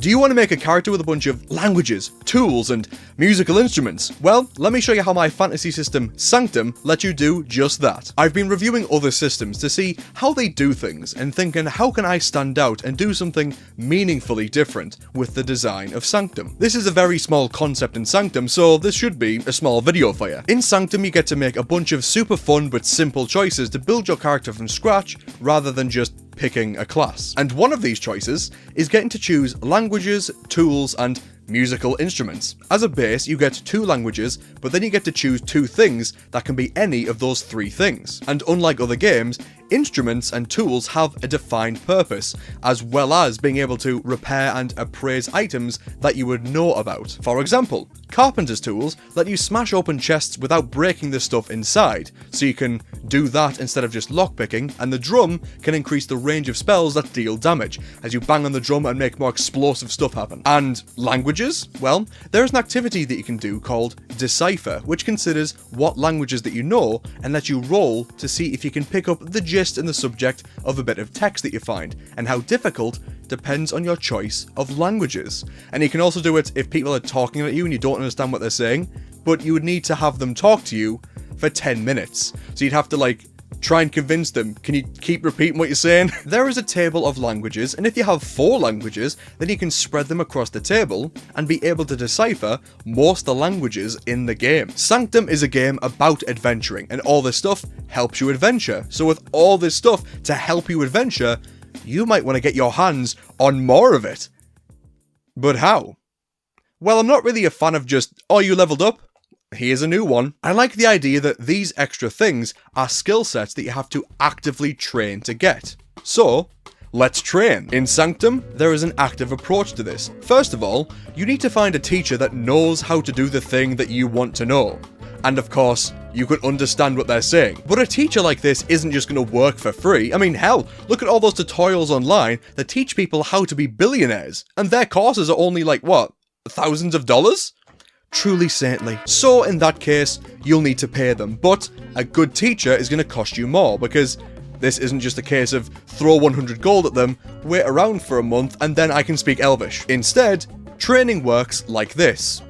Do you want to make a character with a bunch of languages, tools, and musical instruments? Well, let me show you how my fantasy system, Sanctum, lets you do just that. I've been reviewing other systems to see how they do things, and thinking how can I stand out and do something meaningfully different with the design of Sanctum. This is a very small concept in Sanctum, so this should be a small video for you. In Sanctum, you get to make a bunch of super fun but simple choices to build your character from scratch, rather than just picking a class. And one of these choices is getting to choose languages, tools, and musical instruments. As a base, you get 2 languages, but then you get to choose 2 things that can be any of those 3 things. And unlike other games, instruments and tools have a defined purpose, as well as being able to repair and appraise items that you would know about. For example, carpenter's tools let you smash open chests without breaking the stuff inside, so you can do that instead of just lockpicking, and the drum can increase the range of spells that deal damage, as you bang on the drum and make more explosive stuff happen. And languages? Well, there's an activity that you can do called Decipher, which considers what languages that you know and lets you roll to see if you can pick up the gist and the subject of a bit of text that you find, and how difficult depends on your choice of languages. And you can also do it if people are talking at you and you don't understand what they're saying, but you would need to have them talk to you for 10 minutes. So you'd have to try and convince them, can you keep repeating what you're saying? There is a table of languages, and if you have 4 languages, then you can spread them across the table and be able to decipher most of the languages in the game. Sanctum is a game about adventuring, and all this stuff helps you adventure. So with all this stuff to help you adventure, you might want to get your hands on more of it. But how? Well, I'm not really a fan of just, oh, you leveled up? Here's a new one. I like the idea that these extra things are skill sets that you have to actively train to get. So, let's train. In Sanctum, there is an active approach to this. First of all, you need to find a teacher that knows how to do the thing that you want to know. And of course, you can understand what they're saying. But a teacher like this isn't just going to work for free. I mean, hell, look at all those tutorials online that teach people how to be billionaires. And their courses are only what? Thousands of dollars? Truly saintly. So in that case, you'll need to pay them, but a good teacher is going to cost you more, because this isn't just a case of throw 100 gold at them, wait around for a month, and then I can speak Elvish. Instead, training works like this.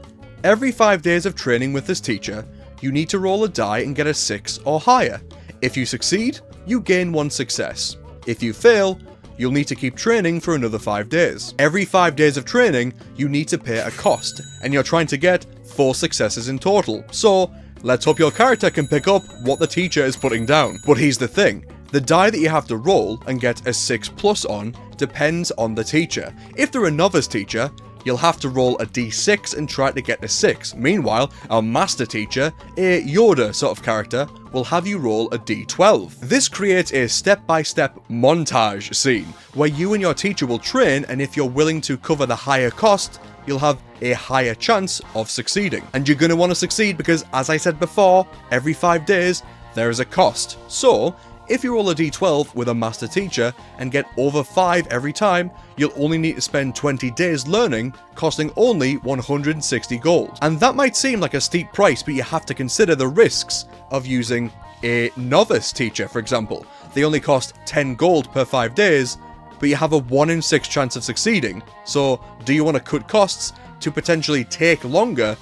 Every 5 days of training with this teacher, you need to roll a die and get a 6 or higher. If you succeed, you gain 1 success. If you fail, you'll need to keep training for another 5 days. Every 5 days of training, you need to pay a cost, and you're trying to get 4 successes in total. So, let's hope your character can pick up what the teacher is putting down. But here's the thing, the die that you have to roll and get a 6+ on depends on the teacher. If they're a novice teacher, you'll have to roll a d6 and try to get a 6. Meanwhile, a master teacher, a Yoda sort of character, will have you roll a d12. This creates a step-by-step montage scene, where you and your teacher will train, and if you're willing to cover the higher cost, you'll have a higher chance of succeeding. And you're going to want to succeed because, as I said before, every 5 days, there is a cost. So, if you roll a d12 with a master teacher and get over 5 every time, you'll only need to spend 20 days learning, costing only 160 gold. And that might seem like a steep price, but you have to consider the risks of using a novice teacher, for example. They only cost 10 gold per 5 days, but you have a 1 in 6 chance of succeeding. So, do you want to cut costs to potentially take longer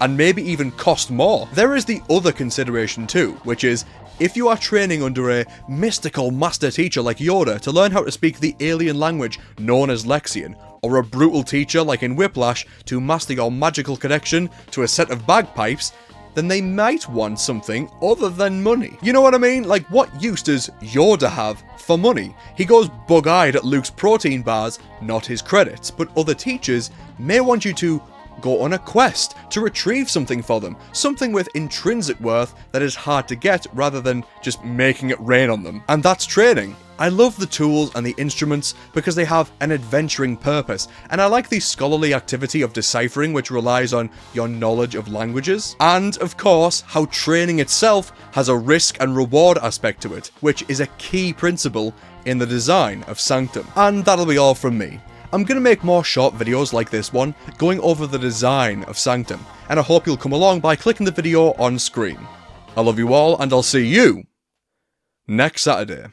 and maybe even cost more? There is the other consideration too, which is if you are training under a mystical master teacher like Yoda to learn how to speak the alien language known as Lexian, or a brutal teacher like in Whiplash to master your magical connection to a set of bagpipes, then they might want something other than money. You know what I mean? Like, what use does Yoda have for money? He goes bug-eyed at Luke's protein bars, not his credits, but other teachers may want you to go on a quest to retrieve something for them, something with intrinsic worth that is hard to get rather than just making it rain on them. And that's training. I love the tools and the instruments because they have an adventuring purpose, and I like the scholarly activity of deciphering, which relies on your knowledge of languages, and of course how training itself has a risk and reward aspect to it, which is a key principle in the design of Sanctum. And that'll be all from me. I'm going to make more short videos like this one, going over the design of Sanctum, and I hope you'll come along by clicking the video on screen. I love you all, and I'll see you next Saturday.